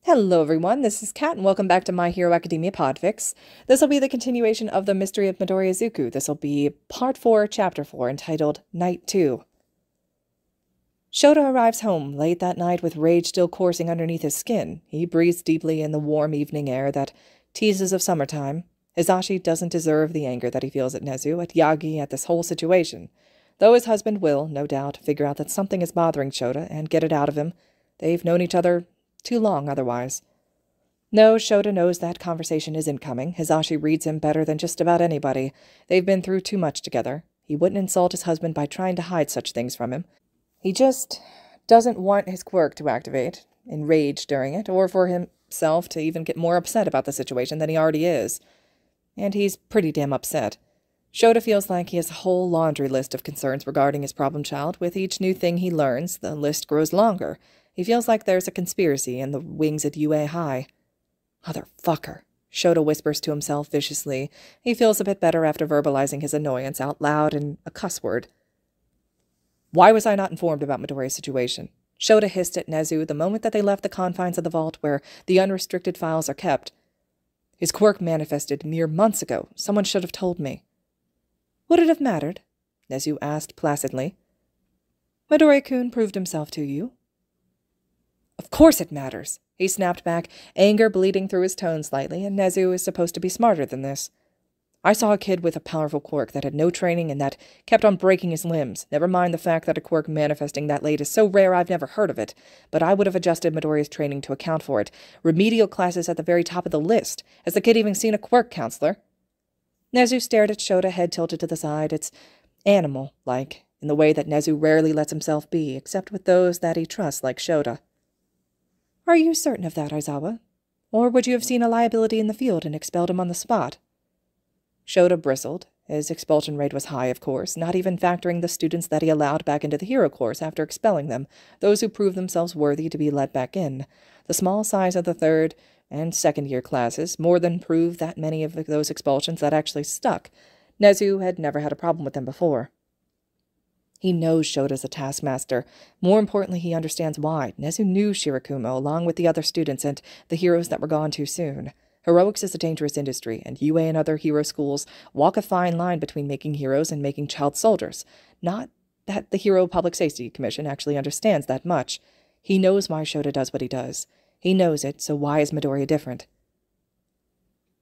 Hello everyone, this is Kat and welcome back to My Hero Academia Podfics. This will be the continuation of the Mystery of Midoriya Izuku. This will be Part 4, Chapter 4, entitled Night 2. Shouta arrives home late that night with rage still coursing underneath his skin. He breathes deeply in the warm evening air that teases of summertime. Hisashi doesn't deserve the anger that he feels at Nezu, at Yagi, at this whole situation. Though his husband will, no doubt, figure out that something is bothering Shouta and get it out of him. They've known each other too long otherwise. No, Shouta knows that conversation isn't coming. Hisashi reads him better than just about anybody. They've been through too much together. He wouldn't insult his husband by trying to hide such things from him. He just doesn't want his quirk to activate, enrage during it, or for himself to even get more upset about the situation than he already is. And he's pretty damn upset. Shouta feels like he has a whole laundry list of concerns regarding his problem child. With each new thing he learns, the list grows longer. He feels like there's a conspiracy in the wings at UA High. Motherfucker, Shouta whispers to himself viciously. He feels a bit better after verbalizing his annoyance out loud in a cuss word. Why was I not informed about Midoriya's situation? Shouta hissed at Nezu the moment that they left the confines of the vault where the unrestricted files are kept. His quirk manifested mere months ago. Someone should have told me. Would it have mattered? Nezu asked placidly. Midoriya-kun proved himself to you. Of course it matters, he snapped back, anger bleeding through his tone slightly, and Nezu is supposed to be smarter than this. I saw a kid with a powerful quirk that had no training and that kept on breaking his limbs. Never mind the fact that a quirk manifesting that late is so rare I've never heard of it, but I would have adjusted Midoriya's training to account for it. Remedial classes at the very top of the list. Has the kid even seen a quirk counselor? Nezu stared at Shouta, head tilted to the side. It's animal-like, in the way that Nezu rarely lets himself be, except with those that he trusts like Shouta. Are you certain of that, Aizawa? Or would you have seen a liability in the field and expelled him on the spot? Shouta bristled. His expulsion rate was high, of course, not even factoring the students that he allowed back into the hero course after expelling them, those who proved themselves worthy to be let back in. The small size of the third and second-year classes more than proved that many of those expulsions that actually stuck. Nezu had never had a problem with them before. He knows Shouta's a taskmaster. More importantly, he understands why. Nezu knew Shirakumo, along with the other students and the heroes that were gone too soon. Heroics is a dangerous industry, and UA and other hero schools walk a fine line between making heroes and making child soldiers. Not that the Hero Public Safety Commission actually understands that much. He knows why Shouta does what he does. He knows it, so why is Midoriya different?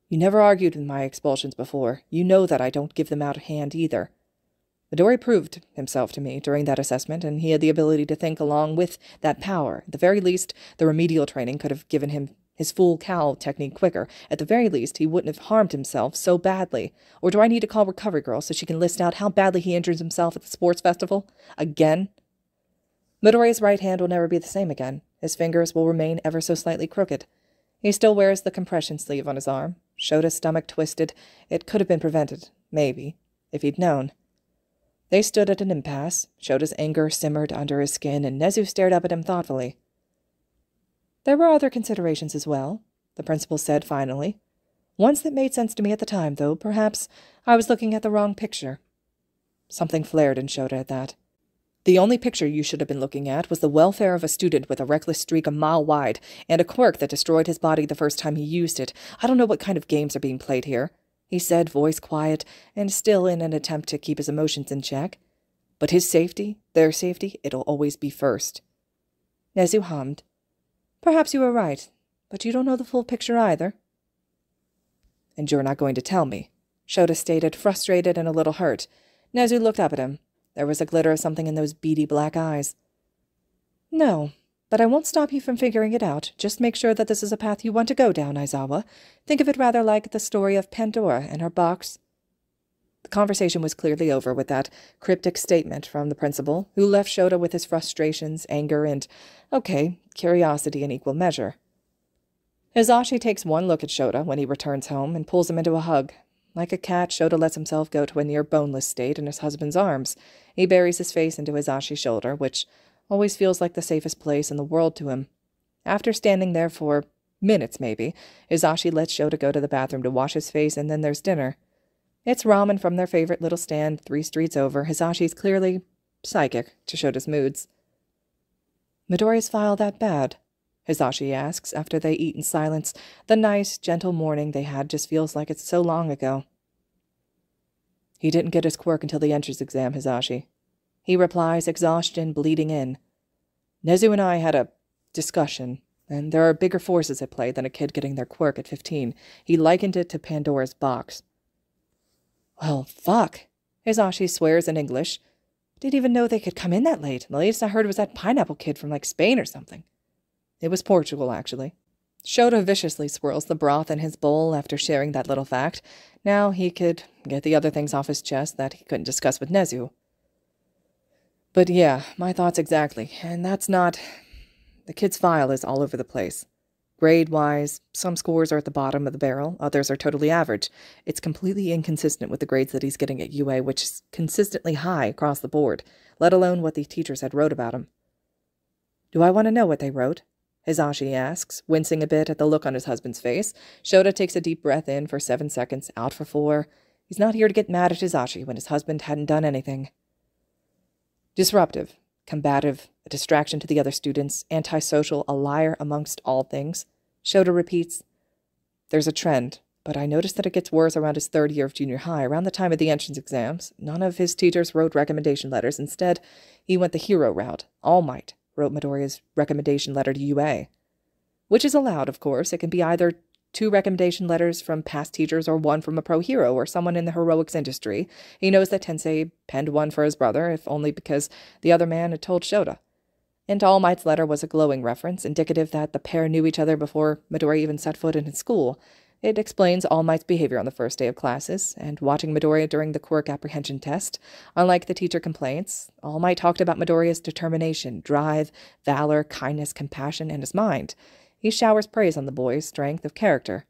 You never argued with my expulsions before. You know that I don't give them out of hand either. Midoriya proved himself to me during that assessment, and he had the ability to think along with that power. At the very least, the remedial training could have given him his full cowl technique quicker. At the very least, he wouldn't have harmed himself so badly. Or do I need to call Recovery Girl so she can list out how badly he injures himself at the sports festival? Again? Midoriya's right hand will never be the same again. His fingers will remain ever so slightly crooked. He still wears the compression sleeve on his arm. Shouta's stomach twisted. It could have been prevented, maybe, if he'd known. They stood at an impasse. Shouta's anger simmered under his skin, and Nezu stared up at him thoughtfully. There were other considerations as well, the principal said finally. Ones that made sense to me at the time, though perhaps I was looking at the wrong picture. Something flared in Shouta at that. The only picture you should have been looking at was the welfare of a student with a reckless streak a mile wide, and a quirk that destroyed his body the first time he used it. I don't know what kind of games are being played here, he said, voice quiet, and still in an attempt to keep his emotions in check. But his safety, their safety, it'll always be first. Nezu hummed. Perhaps you are right, but you don't know the full picture either. And you're not going to tell me, Shouta stated, frustrated and a little hurt. Nezu looked up at him. There was a glitter of something in those beady black eyes. No, but I won't stop you from figuring it out. Just make sure that this is a path you want to go down, Aizawa. Think of it rather like the story of Pandora and her box. The conversation was clearly over with that cryptic statement from the principal, who left Shouta with his frustrations, anger, and, curiosity in equal measure. Hisashi takes one look at Shouta when he returns home and pulls him into a hug. Like a cat, Shouta lets himself go to a near-boneless state in his husband's arms. He buries his face into Hisashi's shoulder, which always feels like the safest place in the world to him. After standing there for minutes, maybe, Hisashi lets Shouta go to the bathroom to wash his face, and then there's dinner. It's ramen from their favorite little stand 3 streets over. Hisashi's clearly psychic to Shouta's moods. Midoriya's file that bad? Hisashi asks after they eat in silence. The nice, gentle morning they had just feels like it's so long ago. He didn't get his quirk until the entrance exam, Hisashi. He replies, exhaustion bleeding in. Nezu and I had a discussion, and there are bigger forces at play than a kid getting their quirk at 15. He likened it to Pandora's box. Well, fuck. Hisashi swears in English. Didn't even know they could come in that late. The latest I heard was that pineapple kid from, Spain or something. It was Portugal, actually. Shouta viciously swirls the broth in his bowl after sharing that little fact. Now he could get the other things off his chest that he couldn't discuss with Nezu. But yeah, my thoughts exactly. And that's not... The kid's file is all over the place. Grade-wise, some scores are at the bottom of the barrel, others are totally average. It's completely inconsistent with the grades that he's getting at UA, which is consistently high across the board, let alone what the teachers had wrote about him. Do I want to know what they wrote? Hisashi asks, wincing a bit at the look on his husband's face. Shouta takes a deep breath in for 7 seconds, out for 4. He's not here to get mad at Hisashi when his husband hadn't done anything. Disruptive, combative, a distraction to the other students, antisocial, a liar amongst all things. Shouta repeats, There's a trend, but I noticed that it gets worse around his 3rd year of junior high, around the time of the entrance exams. None of his teachers wrote recommendation letters. Instead, he went the hero route. All Might wrote Midoriya's recommendation letter to UA. Which is allowed, of course. It can be either 2 recommendation letters from past teachers or 1 from a pro hero or someone in the heroics industry. He knows that Tensei penned 1 for his brother, if only because the other man had told Shouta. And All Might's letter was a glowing reference, indicative that the pair knew each other before Midoriya even set foot in his school. It explains All Might's behavior on the first day of classes, and watching Midoriya during the quirk apprehension test. Unlike the teacher complaints, All Might talked about Midoriya's determination, drive, valor, kindness, compassion, and his mind. He showers praise on the boy's strength of character.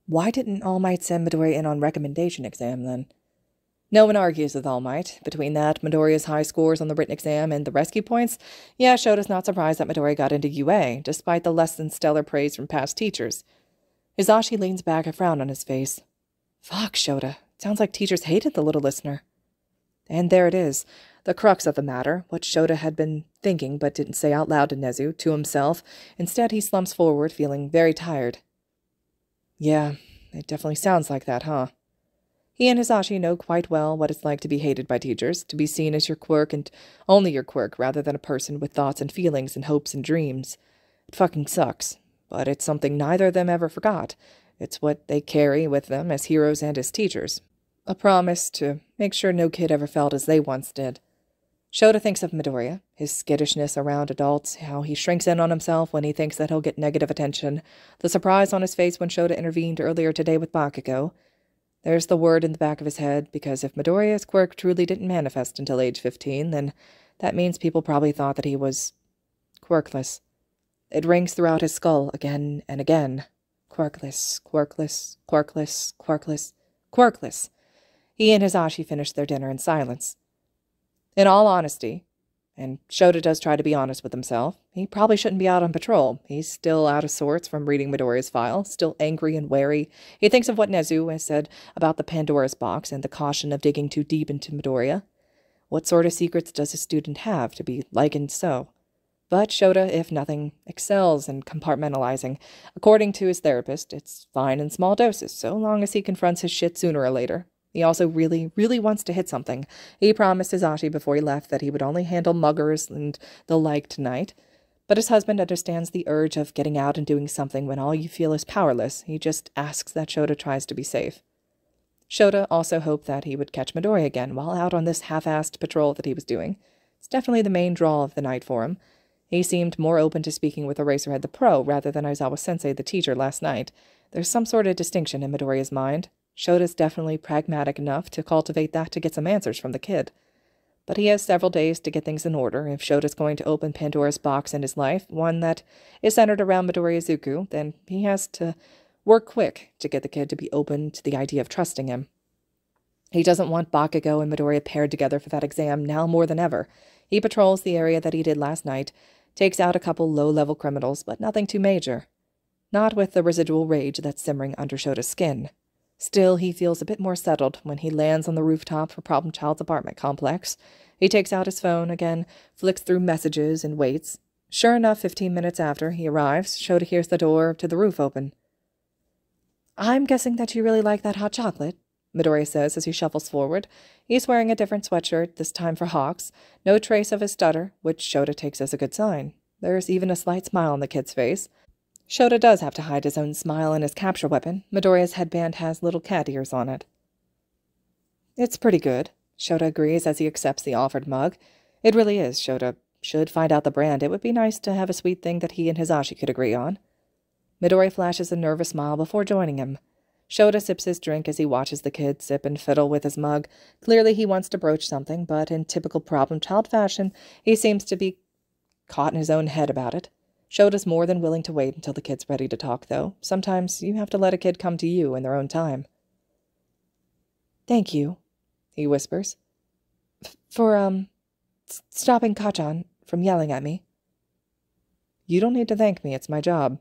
Why didn't All Might send Midoriya in on recommendation exam, then? No one argues with All Might. Between that, Midoriya's high scores on the written exam, and the rescue points, yeah, Shota's not surprised that Midoriya got into UA, despite the less than stellar praise from past teachers. Hisashi leans back, a frown on his face. Fuck, Shouta. Sounds like teachers hated the little listener. And there it is, the crux of the matter, what Shouta had been thinking but didn't say out loud to Nezu, to himself. Instead, he slumps forward, feeling very tired. Yeah, it definitely sounds like that, huh? He and Hisashi know quite well what it's like to be hated by teachers, to be seen as your quirk and only your quirk rather than a person with thoughts and feelings and hopes and dreams. It fucking sucks. But it's something neither of them ever forgot. It's what they carry with them as heroes and as teachers. A promise to make sure no kid ever felt as they once did. Shouta thinks of Midoriya, his skittishness around adults, how he shrinks in on himself when he thinks that he'll get negative attention, the surprise on his face when Shouta intervened earlier today with Bakugo. There's the word in the back of his head, because if Midoriya's quirk truly didn't manifest until age 15, then that means people probably thought that he was quirkless. It rings throughout his skull again and again. Quirkless, quirkless, quirkless, quirkless, quirkless. He and Hisashi finished their dinner in silence. In all honesty, and Shouta does try to be honest with himself, he probably shouldn't be out on patrol. He's still out of sorts from reading Midoriya's file, still angry and wary. He thinks of what Nezu has said about the Pandora's box and the caution of digging too deep into Midoriya. What sort of secrets does a student have to be likened so? But Shouta, if nothing, excels in compartmentalizing. According to his therapist, it's fine in small doses, so long as he confronts his shit sooner or later. He also really, really wants to hit something. He promised Hisashi before he left that he would only handle muggers and the like tonight. But his husband understands the urge of getting out and doing something when all you feel is powerless. He just asks that Shouta tries to be safe. Shouta also hoped that he would catch Midoriya again while out on this half-assed patrol that he was doing. It's definitely the main draw of the night for him. He seemed more open to speaking with Eraserhead the pro rather than Aizawa-sensei the teacher last night. There's some sort of distinction in Midoriya's mind. Shota's definitely pragmatic enough to cultivate that to get some answers from the kid. But he has several days to get things in order. If Shota's going to open Pandora's box in his life, one that is centered around Midoriya Izuku, then he has to work quick to get the kid to be open to the idea of trusting him. He doesn't want Bakugo and Midoriya paired together for that exam now more than ever. He patrols the area that he did last night, takes out a couple low-level criminals, but nothing too major. Not with the residual rage that's simmering under Shota's skin. Still, he feels a bit more settled when he lands on the rooftop for Problem Child's apartment complex. He takes out his phone again, flicks through messages, and waits. Sure enough, 15 minutes after he arrives, Shouta hears the door to the roof open. "I'm guessing that you really like that hot chocolate," Midoriya says as he shuffles forward. He's wearing a different sweatshirt, this time for Hawks. No trace of his stutter, which Shouta takes as a good sign. There's even a slight smile on the kid's face. Shouta does have to hide his own smile in his capture weapon. Midoriya's headband has little cat ears on it. "It's pretty good," Shouta agrees as he accepts the offered mug. It really is. Shouta should find out the brand. It would be nice to have a sweet thing that he and Hisashi could agree on. Midoriya flashes a nervous smile before joining him. Shouta sips his drink as he watches the kid sip and fiddle with his mug. Clearly he wants to broach something, but in typical problem child fashion, he seems to be caught in his own head about it. Shota's more than willing to wait until the kid's ready to talk, though. Sometimes you have to let a kid come to you in their own time. "Thank you," he whispers, for, stopping Kachan from yelling at me." "You don't need to thank me, it's my job."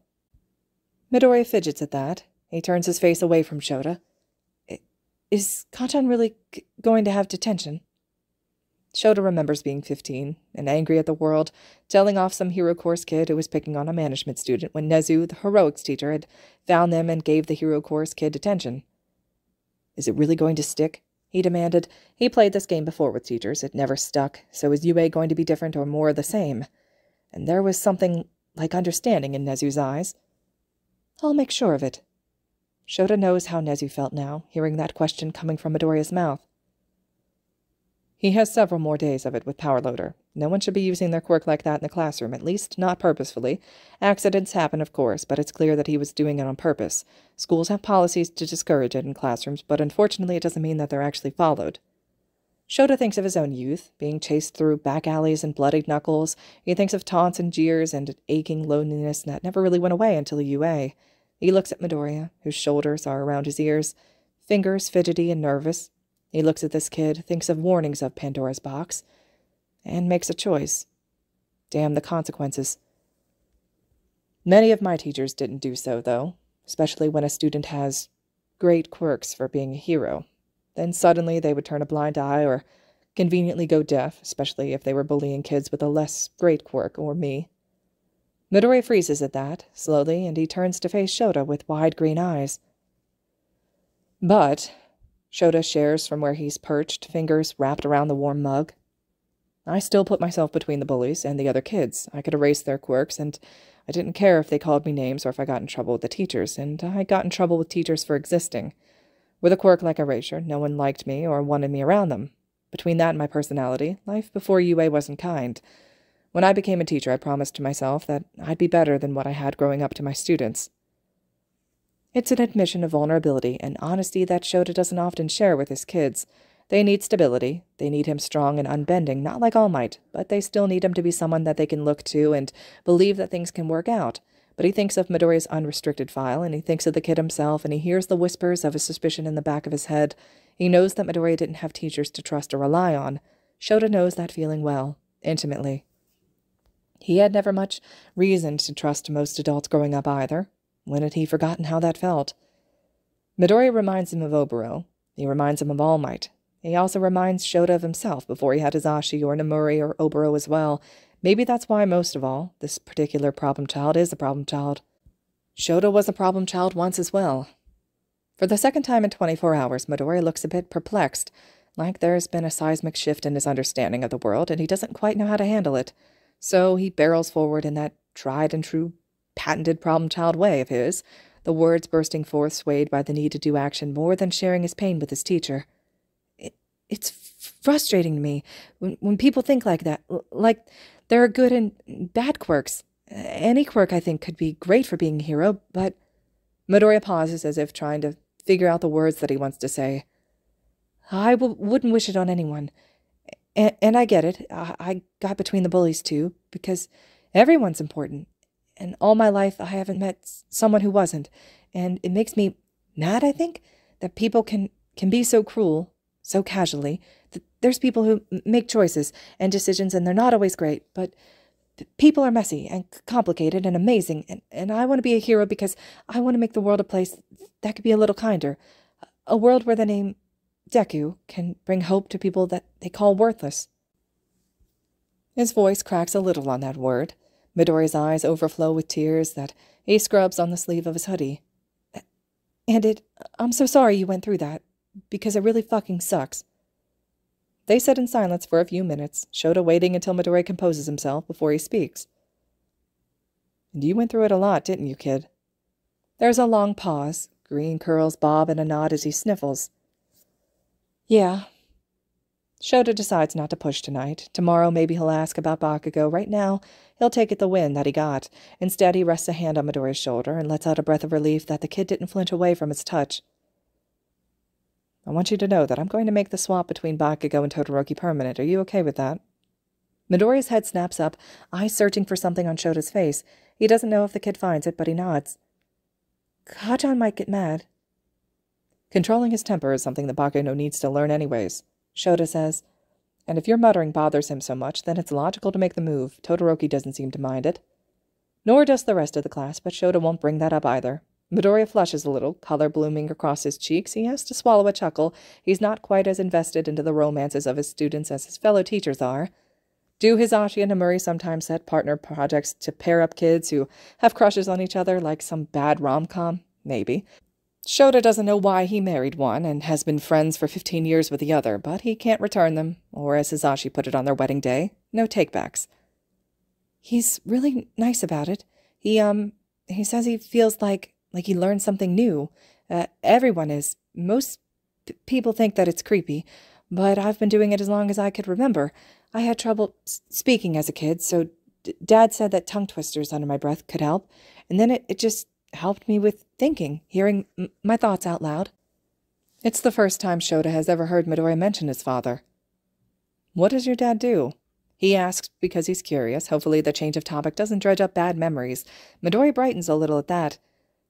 Midoriya fidgets at that. He turns his face away from Shouta. "Is Kachan really going to have detention?" Shouta remembers being 15 and angry at the world, telling off some Hero Course kid who was picking on a management student when Nezu, the heroics teacher, had found them and gave the Hero Course kid detention. "Is it really going to stick?" he demanded. He played this game before with teachers. It never stuck. So is UA going to be different or more the same? And there was something like understanding in Nezu's eyes. "I'll make sure of it." Shouta knows how Nezu felt now, hearing that question coming from Midoriya's mouth. "He has several more days of it with Power Loader. No one should be using their quirk like that in the classroom, at least not purposefully. Accidents happen, of course, but it's clear that he was doing it on purpose. Schools have policies to discourage it in classrooms, but unfortunately it doesn't mean that they're actually followed." Shouta thinks of his own youth, being chased through back alleys and bloodied knuckles. He thinks of taunts and jeers and aching loneliness that never really went away until UA. He looks at Midoriya, whose shoulders are around his ears, fingers fidgety and nervous. He looks at this kid, thinks of warnings of Pandora's box, and makes a choice. Damn the consequences. Many of my teachers didn't do so, though, especially when a student has great quirks for being a hero. Then suddenly they would turn a blind eye or conveniently go deaf, especially if they were bullying kids with a less great quirk, or me. Midoriya freezes at that, slowly, and he turns to face Shouta with wide green eyes. "But," Shouta shares from where he's perched, fingers wrapped around the warm mug, "I still put myself between the bullies and the other kids. I could erase their quirks, and I didn't care if they called me names or if I got in trouble with the teachers, and I got in trouble with teachers for existing. With a quirk like erasure, no one liked me or wanted me around them. Between that and my personality, life before UA wasn't kind. When I became a teacher, I promised to myself that I'd be better than what I had growing up to my students." It's an admission of vulnerability and honesty that Shouta doesn't often share with his kids. They need stability. They need him strong and unbending, not like All Might, but they still need him to be someone that they can look to and believe that things can work out. But he thinks of Midoriya's unrestricted file, and he thinks of the kid himself, and he hears the whispers of his suspicion in the back of his head. He knows that Midoriya didn't have teachers to trust or rely on. Shouta knows that feeling well, intimately. He had never much reason to trust most adults growing up either. When had he forgotten how that felt? Midoriya reminds him of Oboro. He reminds him of All Might. He also reminds Shouta of himself before he had Hisashi or Nomuri or Oboro as well. Maybe that's why, most of all, this particular problem child is a problem child. Shouta was a problem child once as well. For the second time in 24 hours, Midoriya looks a bit perplexed, like there's been a seismic shift in his understanding of the world, and he doesn't quite know how to handle it. So he barrels forward in that tried-and-true, patented problem child way of his, the words bursting forth swayed by the need to do action more than sharing his pain with his teacher. It's frustrating to me when people think like that, like there are good and bad quirks. Any quirk, I think, could be great for being a hero, but... Midoriya pauses as if trying to figure out the words that he wants to say. "I wouldn't wish it on anyone. And I get it. I got between the bullies, too, because everyone's important. And all my life, I haven't met someone who wasn't. And it makes me mad, I think, that people can be so cruel, so casually. There's people who make choices and decisions, and they're not always great, but people are messy and complicated and amazing, and I want to be a hero because I want to make the world a place that could be a little kinder. A world where the name Deku can bring hope to people that they call worthless." His voice cracks a little on that word. Midoriya's eyes overflow with tears that he scrubs on the sleeve of his hoodie. And I'm so sorry you went through that, because it really fucking sucks. They sit in silence for a few minutes, Shouta waiting until Midoriya composes himself before he speaks. And you went through it a lot, didn't you, kid? There's a long pause. Green curls bob in a nod as he sniffles. Yeah. Shouta decides not to push tonight. Tomorrow maybe he'll ask about Bakugo. Right now, he'll take it the win that he got. Instead, he rests a hand on Midoriya's shoulder and lets out a breath of relief that the kid didn't flinch away from its touch. I want you to know that I'm going to make the swap between Bakugo and Todoroki permanent. Are you okay with that? Midoriya's head snaps up, eyes searching for something on Shota's face. He doesn't know if the kid finds it, but he nods. Kajan might get mad. Controlling his temper is something that Bakugo needs to learn anyways, Shouta says. And if your muttering bothers him so much, then it's logical to make the move. Todoroki doesn't seem to mind it. Nor does the rest of the class, but Shouta won't bring that up either. Midoriya flushes a little, color blooming across his cheeks. He has to swallow a chuckle. He's not quite as invested into the romances of his students as his fellow teachers are. Do Hisashi and Amuri sometimes set partner projects to pair up kids who have crushes on each other like some bad rom-com? Maybe. Shouta doesn't know why he married one and has been friends for 15 years with the other, but he can't return them, or as Hisashi put it on their wedding day, no takebacks. He's really nice about it. He says he feels like he learned something new. Everyone is. Most people think that it's creepy, but I've been doing it as long as I could remember. I had trouble speaking as a kid, so Dad said that tongue twisters under my breath could help, and then it just helped me with thinking, hearing my thoughts out loud. It's the first time Shouta has ever heard Midoriya mention his father. What does your dad do? He asks because he's curious. Hopefully the change of topic doesn't dredge up bad memories. Midoriya brightens a little at that.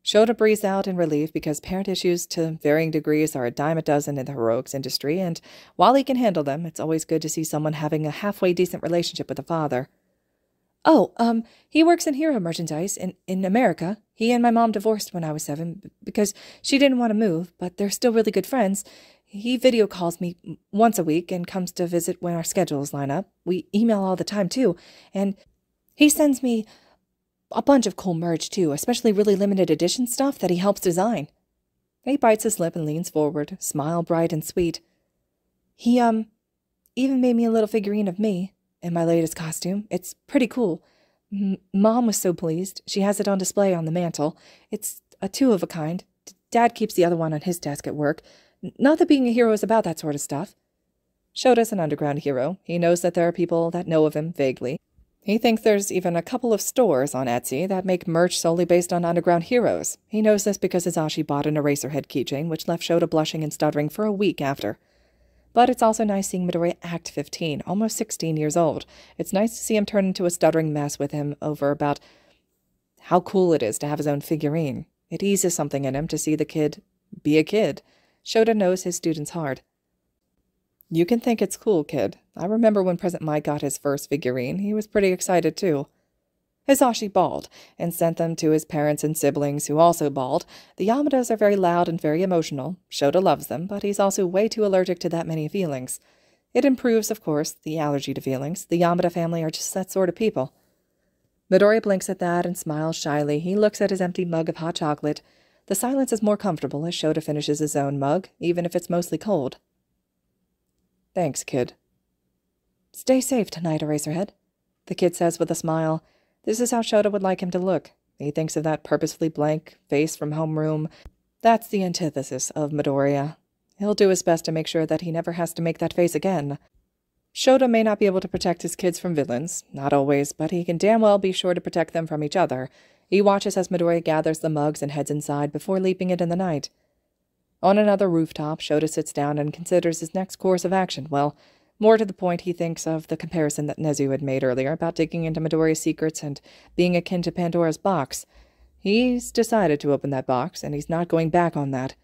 Shouta breathes out in relief because parent issues to varying degrees are a dime a dozen in the heroics industry, and while he can handle them, it's always good to see someone having a halfway decent relationship with a father. Oh, he works in hero merchandise in America. He and my mom divorced when I was 7 because she didn't want to move, but they're still really good friends. He video calls me once a week and comes to visit when our schedules line up. We email all the time, too, and he sends me a bunch of cool merch, too, especially really limited edition stuff that he helps design. He bites his lip and leans forward, smile bright and sweet. He, even made me a little figurine of me in my latest costume. It's pretty cool. Mom was so pleased. She has it on display on the mantle. It's a 2-of-a-kind. Dad keeps the other one on his desk at work. Not that being a hero is about that sort of stuff. Shota's an underground hero. He knows that there are people that know of him vaguely. He thinks there's even a couple of stores on Etsy that make merch solely based on underground heroes. He knows this because Hisashi bought an Eraserhead keychain, which left Shouta blushing and stuttering for a week after. But it's also nice seeing Midoriya act 15, almost 16 years old. It's nice to see him turn into a stuttering mess with him over about how cool it is to have his own figurine. It eases something in him to see the kid be a kid. Shouta knows his students hard. You can think it's cool, kid. I remember when President Mike got his first figurine. He was pretty excited, too. Hisashi bawled, and sent them to his parents and siblings, who also bawled. The Yamadas are very loud and very emotional. Shouta loves them, but he's also way too allergic to that many feelings. It improves, of course, the allergy to feelings. The Yamada family are just that sort of people. Midoriya blinks at that and smiles shyly. He looks at his empty mug of hot chocolate. The silence is more comfortable as Shouta finishes his own mug, even if it's mostly cold. Thanks, kid. Stay safe tonight, Eraserhead, the kid says with a smile. This is how Shouta would like him to look. He thinks of that purposefully blank face from homeroom. That's the antithesis of Midoriya. He'll do his best to make sure that he never has to make that face again. Shouta may not be able to protect his kids from villains, not always, but he can damn well be sure to protect them from each other. He watches as Midoriya gathers the mugs and heads inside before leaping it in the night. On another rooftop, Shouta sits down and considers his next course of action. Well, more to the point, he thinks of the comparison that Nezu had made earlier about digging into Midoriya's secrets and being akin to Pandora's box. He's decided to open that box, and he's not going back on that.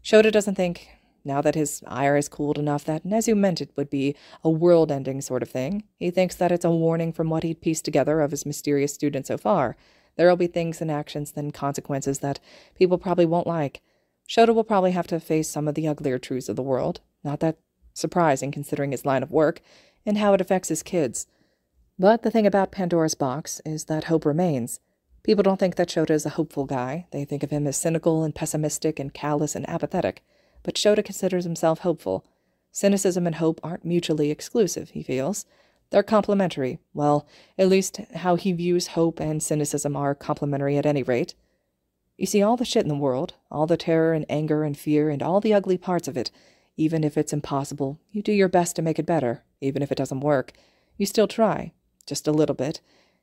Shouta doesn't think, now that his ire is cooled enough, that Nezu meant it would be a world-ending sort of thing. He thinks that it's a warning from what he'd pieced together of his mysterious student so far. There'll be things and actions and consequences that people probably won't like. Shouta will probably have to face some of the uglier truths of the world, not that surprising considering his line of work, and how it affects his kids. But the thing about Pandora's box is that hope remains. People don't think that Shouta is a hopeful guy. They think of him as cynical and pessimistic and callous and apathetic. But Shouta considers himself hopeful. Cynicism and hope aren't mutually exclusive, he feels. They're complementary. Well, at least how he views hope and cynicism are complementary at any rate. You see, all the shit in the world, all the terror and anger and fear and all the ugly parts of it, even if it's impossible, you do your best to make it better. Even if it doesn't work, you still try, just a little bit.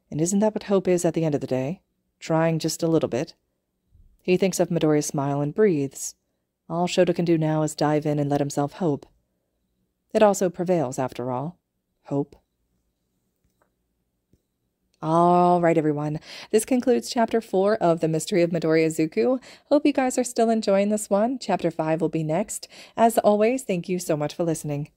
And isn't that what hope is at the end of the day? Trying just a little bit. He thinks of Midoriya's smile and breathes. All Shouta can do now is dive in and let himself hope. It also prevails, after all. Hope. All right, everyone. This concludes Chapter 4 of The Mystery of Midoriya Izuku. Hope you guys are still enjoying this one. Chapter 5 will be next. As always, thank you so much for listening.